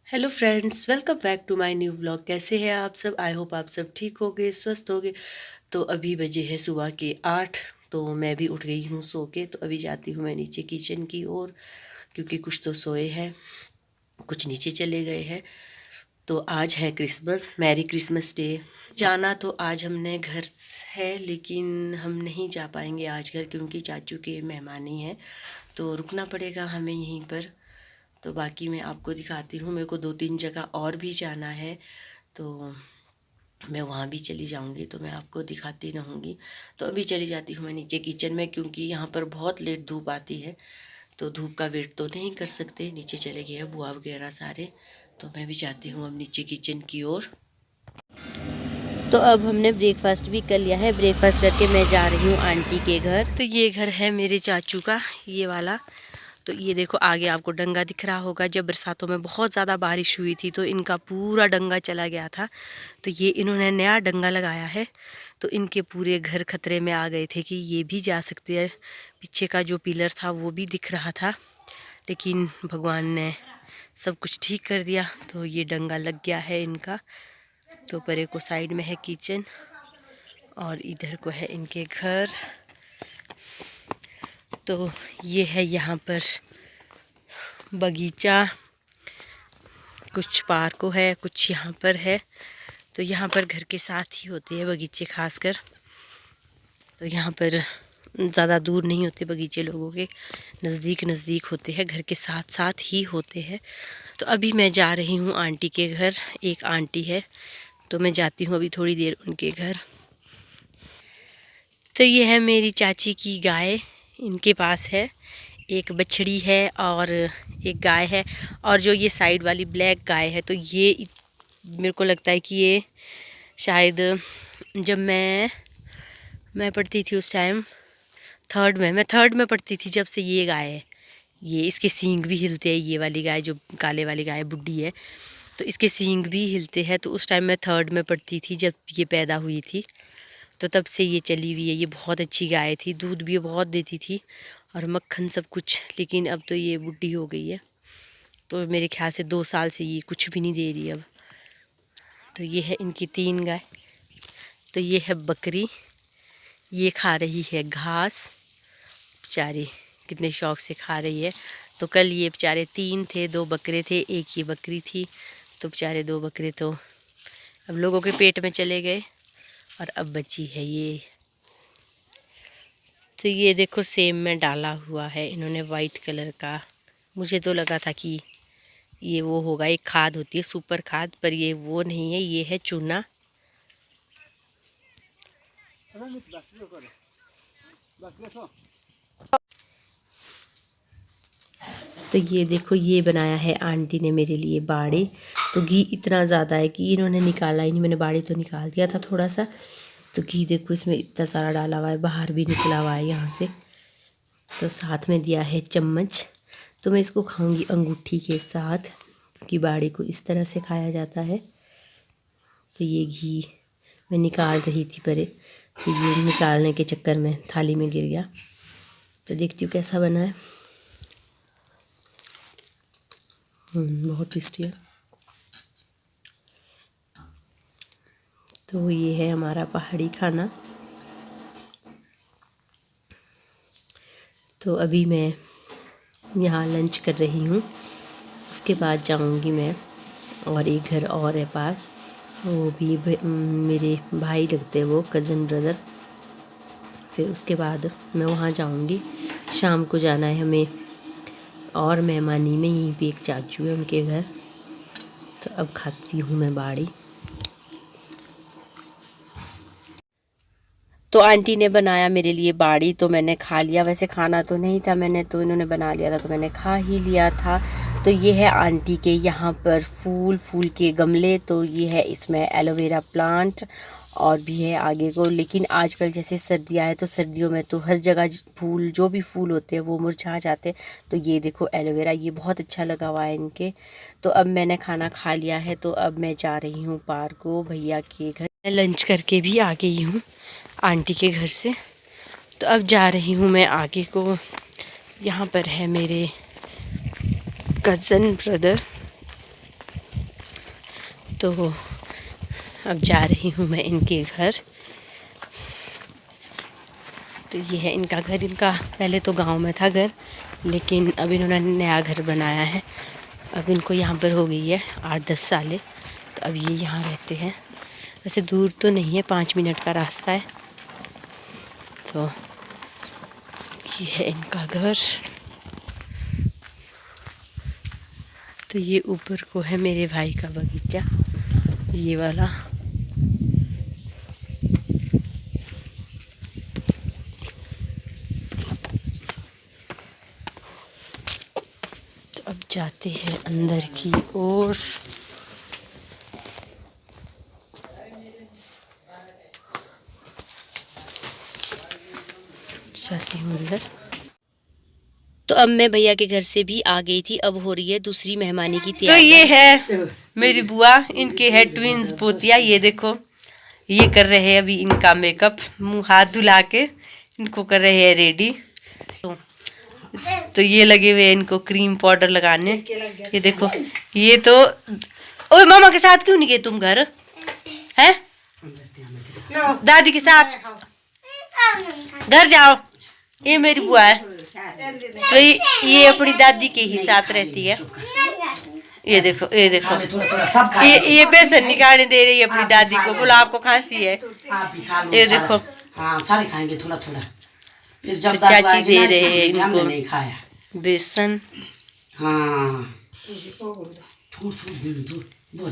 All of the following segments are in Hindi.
Hello friends, welcome back to my new vlog. कैसे हैं आप सब? आई होप आप सब ठीक होगे, स्वस्थ होगे। तो अभी बजे है सुबह के 8। तो मैं भी उठ गई हूँ सो के। तो अभी जाती हूँ मैं नीचे किचन की ओर, क्योंकि कुछ तो सोए हैं, कुछ नीचे चले गए हैं। तो आज है क्रिसमस, मैरी क्रिसमस डे। जाना तो आज हमने घर है, लेकिन हम नहीं जा पाएंगे आज घर, क्योंकि चाचू के मेहमानी हैं। तो रुकना पड़ेगा हमें यहीं पर। तो बाकी मैं आपको दिखाती हूँ। मेरे को 2-3 जगह और भी जाना है, तो मैं वहाँ भी चली जाऊँगी, तो मैं आपको दिखाती रहूँगी। तो अभी चली जाती हूँ मैं नीचे किचन में, क्योंकि यहाँ पर बहुत लेट धूप आती है। तो धूप का वेट तो नहीं कर सकते, नीचे चले गए हैं बुआ वगैरह सारे। तो मैं भी जाती हूँ अब नीचे किचन की ओर। तो अब हमने ब्रेकफास्ट भी कर लिया है। ब्रेकफास्ट करके मैं जा रही हूँ आंटी के घर। तो ये घर है मेरे चाचू का, ये वाला। तो ये देखो आगे आपको डंगा दिख रहा होगा। जब बरसातों में बहुत ज़्यादा बारिश हुई थी तो इनका पूरा डंगा चला गया था। तो ये इन्होंने नया डंगा लगाया है। तो इनके पूरे घर खतरे में आ गए थे कि ये भी जा सकते हैं। पीछे का जो पिलर था वो भी दिख रहा था, लेकिन भगवान ने सब कुछ ठीक कर दिया। तो ये डंगा लग गया है इनका। तो परे को साइड में है किचन और इधर को है इनके घर। तो ये है यहाँ पर बगीचा, कुछ पार्को है, कुछ यहाँ पर है। तो यहाँ पर घर के साथ ही होते हैं बगीचे खासकर। तो यहाँ पर ज़्यादा दूर नहीं होते बगीचे, लोगों के नज़दीक नज़दीक होते हैं, घर के साथ साथ ही होते हैं। तो अभी मैं जा रही हूँ आंटी के घर। एक आंटी है, तो मैं जाती हूँ अभी थोड़ी देर उनके घर। तो ये है मेरी चाची की गाय, इनके पास है एक बछड़ी है और एक गाय है। और जो ये साइड वाली ब्लैक गाय है, तो ये मेरे को लगता है कि ये शायद जब मैं पढ़ती थी उस टाइम, मैं थर्ड में पढ़ती थी, जब से ये गाय है। ये इसके सींग भी हिलते हैं, ये वाली गाय जो काले वाली गाय बुड्ढी है, तो इसके सींग भी हिलते हैं। तो उस टाइम मैं थर्ड में पढ़ती थी जब ये पैदा हुई थी। तो तब से ये चली हुई है। ये बहुत अच्छी गाय थी, दूध भी बहुत देती थी और मक्खन सब कुछ। लेकिन अब तो ये बुढ़ी हो गई है, तो मेरे ख्याल से 2 साल से ये कुछ भी नहीं दे रही अब। तो ये है इनकी 3 गाय। तो ये है बकरी, ये खा रही है घास। बेचारी कितने शौक से खा रही है। तो कल ये बेचारे 3 थे, 2 बकरे थे, एक ये बकरी थी। तो बेचारे 2 बकरे तो अब लोगों के पेट में चले गए और अब बची है ये। तो ये देखो सेम में डाला हुआ है इन्होंने वाइट कलर का। मुझे तो लगा था कि ये वो होगा, एक खाद होती है सुपर खाद, पर ये वो नहीं है, ये है चूना। तो ये देखो ये बनाया है आंटी ने मेरे लिए बाड़ी। तो घी इतना ज़्यादा है कि इन्होंने निकाला ही नहीं। मैंने बाड़ी तो निकाल दिया था थोड़ा सा। तो घी देखो इसमें इतना सारा डाला हुआ है, बाहर भी निकला हुआ है यहाँ से। तो साथ में दिया है चम्मच। तो मैं इसको खाऊंगी अंगूठी के साथ, क्योंकि बाड़ी को इस तरह से खाया जाता है। तो ये घी मैं निकाल रही थी परे, तो ये निकालने के चक्कर में थाली में गिर गया। तो देखती हूँ कैसा बना है। बहुत टेस्टी है। तो ये है हमारा पहाड़ी खाना। तो अभी मैं यहाँ लंच कर रही हूँ, उसके बाद जाऊँगी मैं और एक घर और है पास, वो भी मेरे भाई लगते हैं, वो कज़न ब्रदर। फिर उसके बाद मैं वहाँ जाऊँगी। शाम को जाना है हमें और मेहमानी में, यहीं पे एक चाचू है उनके घर। तो अब खाती हूँ मैं बाड़ी। तो आंटी ने बनाया मेरे लिए बाड़ी, तो मैंने खा लिया। वैसे खाना तो नहीं था मैंने, तो इन्होंने बना लिया था तो मैंने खा ही लिया था। तो ये है आंटी के यहाँ पर फूल के गमले। तो ये है, इसमें एलोवेरा प्लांट और भी है आगे को। लेकिन आजकल जैसे सर्दियाँ है, तो सर्दियों में तो हर जगह फूल, जो भी फूल होते हैं वो मुरझा जाते हैं। तो ये देखो एलोवेरा, ये बहुत अच्छा लगा हुआ है इनके। तो अब मैंने खाना खा लिया है, तो अब मैं जा रही हूँ पार्क को, भैया के घर। मैं लंच करके भी आ गई हूँ आंटी के घर से। तो अब जा रही हूँ मैं आगे को। यहाँ पर है मेरे कज़न ब्रदर, तो अब जा रही हूँ मैं इनके घर। तो ये है इनका घर। इनका पहले तो गांव में था घर, लेकिन अब इन्होंने नया घर बनाया है। अब इनको यहाँ पर हो गई है 8-10 सालें, तो अब ये यहाँ रहते हैं। वैसे दूर तो नहीं है, 5 मिनट का रास्ता है। तो ये है इनका घर। तो ये ऊपर को है मेरे भाई का बगीचा, ये वाला। तो अब जाते हैं अंदर की ओर। जाती हूँ अंदर। तो अब मैं भैया के घर से भी आ गई थी। अब हो रही है दूसरी मेहमानी की तैयारी। तो ये है मेरी बुआ, इनके है ट्विंस पोतिया। ये देखो, ये कर रहे हैं अभी इनका मेकअप, मुंह हाथ धुला के इनको कर रहे हैं रेडी। तो ये लगे हुए हैं इनको क्रीम पाउडर लगाने। ये देखो, ये तो ओए मामा के साथ क्यों नहीं गए तुम घर? हैं दादी के साथ घर जाओ। ये मेरी बुआ है, तो ये अपनी दादी के ही साथ रहती है। ये देखो, ये देखो, ये बेसन निकालने दे रही है अपनी दादी को। बोला आपको खांसी है। ये देखो, सारे खाएंगे थोड़ा थोड़ा। तो चाची दे रहे हैं इनको नहीं खाया बेसन। हाँ बहुत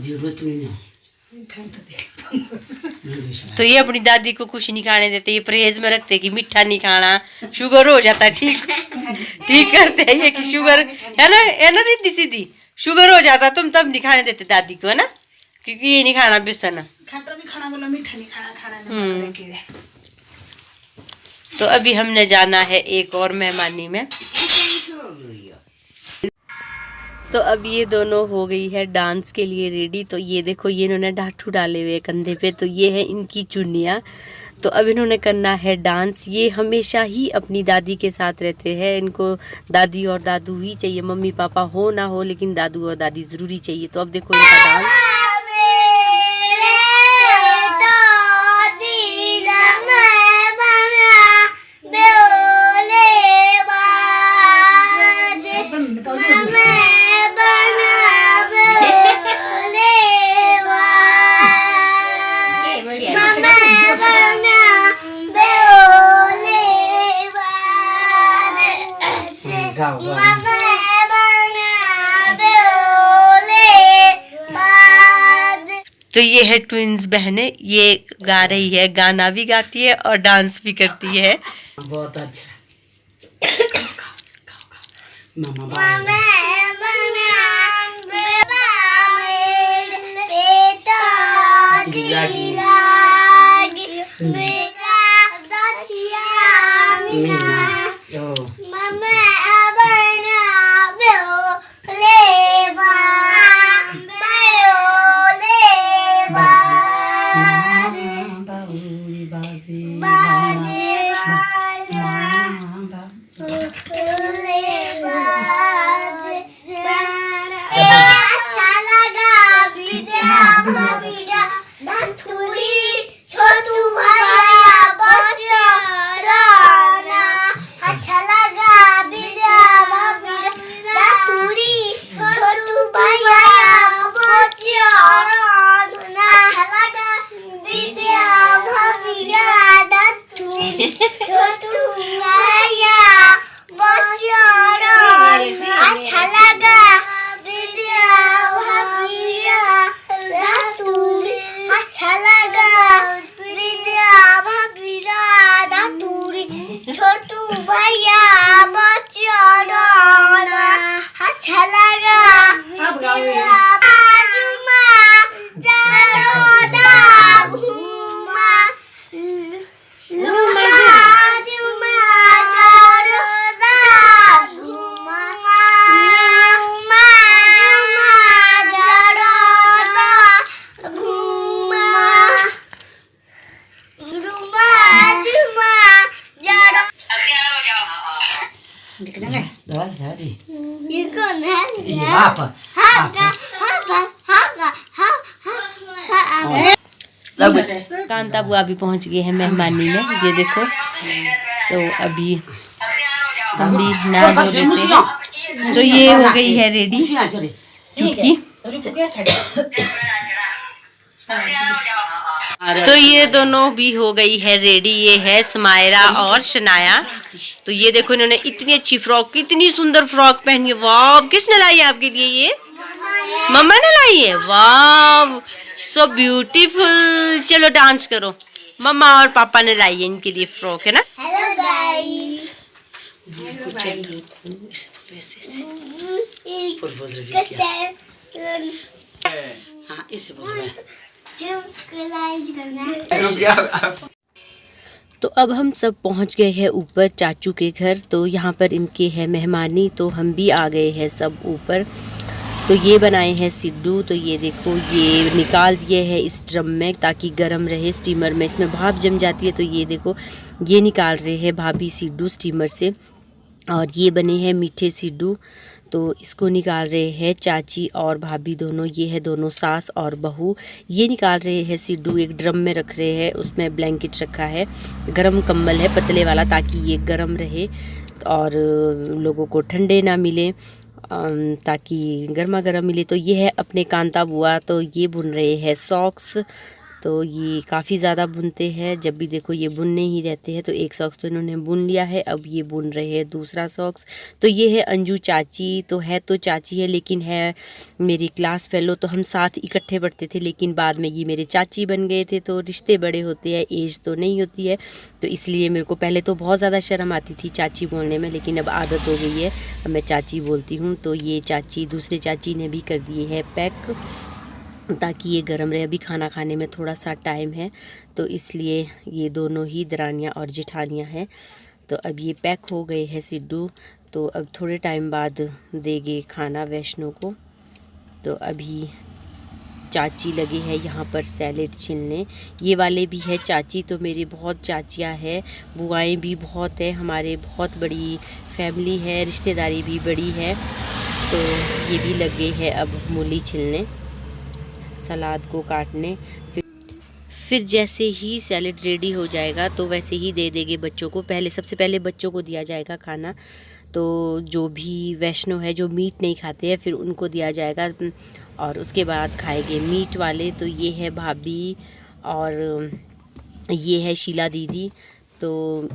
जरूरत नहीं है। तो ये अपनी दादी को कुछ नहीं खाने देते, ये परहेज में रखते कि मीठा नहीं खाना, शुगर हो जाता है। ठीक करते हैं ये कि शुगर है ना रिद्धि सीधी, शुगर हो जाता तुम तब नहीं खाने देते दादी को, है ना, क्योंकि ये नहीं खाना बेसन। खट्टा नहीं खाना, बोला मीठा नहीं खाना। तो अभी हमने जाना है एक और मेहमानी में। तो अब ये दोनों हो गई है डांस के लिए रेडी। तो ये देखो, ये इन्होंने डाठू डाले हुए कंधे पे। तो ये है इनकी चुन्नियाँ। तो अब इन्होंने करना है डांस। ये हमेशा ही अपनी दादी के साथ रहते हैं। इनको दादी और दादू ही चाहिए, मम्मी पापा हो ना हो, लेकिन दादू और दादी ज़रूरी चाहिए। तो अब देखो इनका डांस। तो ये है ट्विंस बहनें। ये गा रही है, गाना भी गाती है और डांस भी करती है। बहुत अच्छा। कांता बुआ भी पहुंच गए हैं मेहमानी में, ये देखो। तो अभी हम भी नहा धो लेते हैं। तो ये हो गई है रेडी चुटकी। तो ये दोनों भी हो गई है रेडी। ये है समायरा और शनाया। तो ये देखो इन्होंने इतनी अच्छी फ्रॉक, इतनी सुंदर फ्रॉक पहनी है। वाह, किसने लाई है आपके लिए? ये मम्मा ने लाई है। वाह, सो ब्यूटीफुल। चलो डांस करो। मम्मा और पापा ने लाई है इनके लिए फ्रॉक, है ना। हेलो गाइस, हाँ इसे बोल तो अब हम सब पहुंच गए हैं ऊपर चाचू के घर। तो यहाँ पर इनके है मेहमानी, तो हम भी आ गए हैं सब ऊपर। तो ये बनाए हैं सिड्डू। तो ये देखो, ये निकाल दिए हैं इस ड्रम में ताकि गर्म रहे स्टीमर में, इसमें भाप जम जाती है। तो ये देखो, ये निकाल रहे हैं भाभी सिड्डू स्टीमर से। और ये बने हैं मीठे सिड्डू। तो इसको निकाल रहे हैं चाची और भाभी दोनों। ये है दोनों सास और बहू। ये निकाल रहे हैं सिड्डू, एक ड्रम में रख रहे हैं। उसमें ब्लैंकेट रखा है, गरम कंबल है पतले वाला, ताकि ये गरम रहे और लोगों को ठंडे ना मिले, ताकि गर्मा गर्म मिले। तो ये है अपने कांता बुआ। तो ये बुन रहे हैं सॉक्स। तो ये काफ़ी ज़्यादा बुनते हैं, जब भी देखो ये बुनने ही रहते हैं। तो एक सॉक्स तो इन्होंने बुन लिया है, अब ये बुन रहे हैं दूसरा सॉक्स। तो ये है अंजू चाची। तो है तो चाची है, लेकिन है मेरी क्लास फेलो। तो हम साथ इकट्ठे पढ़ते थे, लेकिन बाद में ये मेरे चाची बन गए थे। तो रिश्ते बड़े होते हैं, एज तो नहीं होती है। तो इसलिए मेरे को पहले तो बहुत ज़्यादा शर्म आती थी चाची बोलने में, लेकिन अब आदत हो गई है, अब मैं चाची बोलती हूँ। तो ये चाची, दूसरे चाची ने भी कर दिए है पैक, ताकि ये गर्म रहे। अभी खाना खाने में थोड़ा सा टाइम है, तो इसलिए ये दोनों ही दरानियाँ और जेठानियाँ हैं। तो अब ये पैक हो गए हैं सिड्डू। तो अब थोड़े टाइम बाद देंगे खाना वैष्णो को। तो अभी चाची लगी है यहाँ पर सैलेड छिलने। ये वाले भी है चाची। तो मेरी बहुत चाचियाँ हैं, बुआएँ भी बहुत है, हमारे बहुत बड़ी फैमिली है, रिश्तेदारी भी बड़ी है। तो ये भी लगे हैं अब मूली छिलने, सलाद को काटने। फिर जैसे ही सैलेड रेडी हो जाएगा तो वैसे ही दे देंगे बच्चों को। सबसे पहले बच्चों को दिया जाएगा खाना। तो जो भी वैष्णो है, जो मीट नहीं खाते हैं, फिर उनको दिया जाएगा और उसके बाद खाएंगे मीट वाले। तो ये है भाभी और ये है शीला दीदी। तो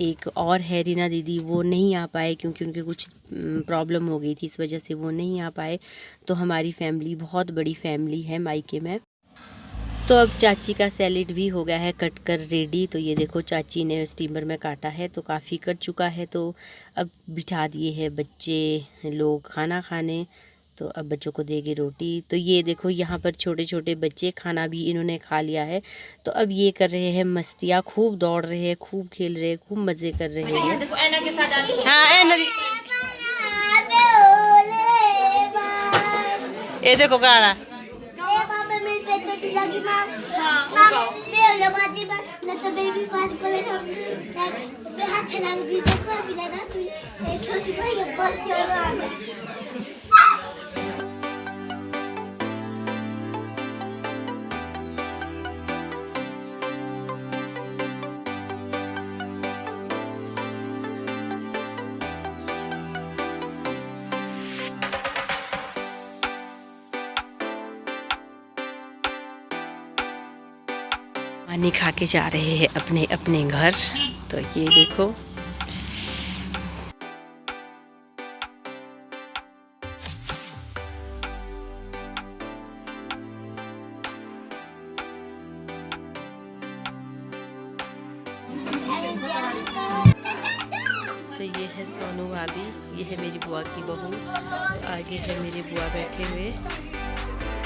एक और है रीना दीदी, वो नहीं आ पाए क्योंकि उनके कुछ प्रॉब्लम हो गई थी, इस वजह से वो नहीं आ पाए। तो हमारी फैमिली बहुत बड़ी फैमिली है मायके में। तो अब चाची का सैलेड भी हो गया है कट कर रेडी। तो ये देखो, चाची ने स्टीमर में काटा है, तो काफ़ी कट चुका है। तो अब बिठा दिए हैं बच्चे लोग खाना खाने। तो अब बच्चों को देंगे रोटी। तो ये देखो, यहाँ पर छोटे छोटे बच्चे, खाना भी इन्होंने खा लिया है। तो अब ये कर रहे हैं मस्तियाँ, खूब दौड़ रहे हैं, खूब खेल रहे हैं, खूब मज़े कर रहे हैं। हाँ, ये देखो गाना। पानी खा के जा रहे हैं अपने अपने घर। तो ये देखो, तो ये है सोनू भाभी, ये है मेरी बुआ की बहू। तो आगे है मेरे बुआ बैठे हुए।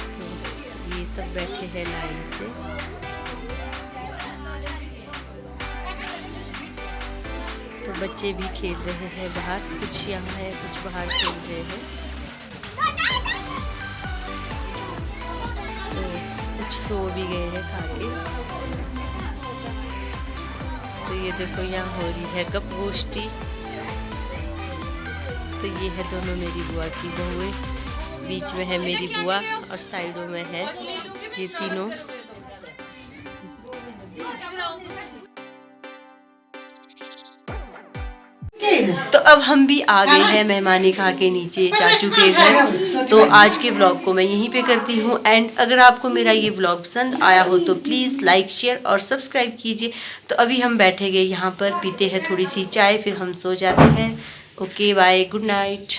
तो ये सब बैठे हैं लाइन से। तो बच्चे भी खेल रहे हैं बाहर, कुछ यहाँ है, कुछ बाहर खेल रहे हैं। तो कुछ सो भी गए हैं खा के। तो ये देखो, यहाँ हो रही है गप गोष्ठी। तो ये है दोनों मेरी बुआ की बहुएं, बीच में है मेरी बुआ और साइडों में है ये तीनों। तो अब हम भी आ गए हैं मेहमानी खा के नीचे चाचू के घर। तो आज के व्लॉग को मैं यहीं पे करती हूँ एंड अगर आपको मेरा ये व्लॉग पसंद आया हो तो प्लीज़ लाइक शेयर और सब्सक्राइब कीजिए। तो अभी हम बैठे गए यहाँ पर, पीते हैं थोड़ी सी चाय, फिर हम सो जाते हैं। Okay bye, good night.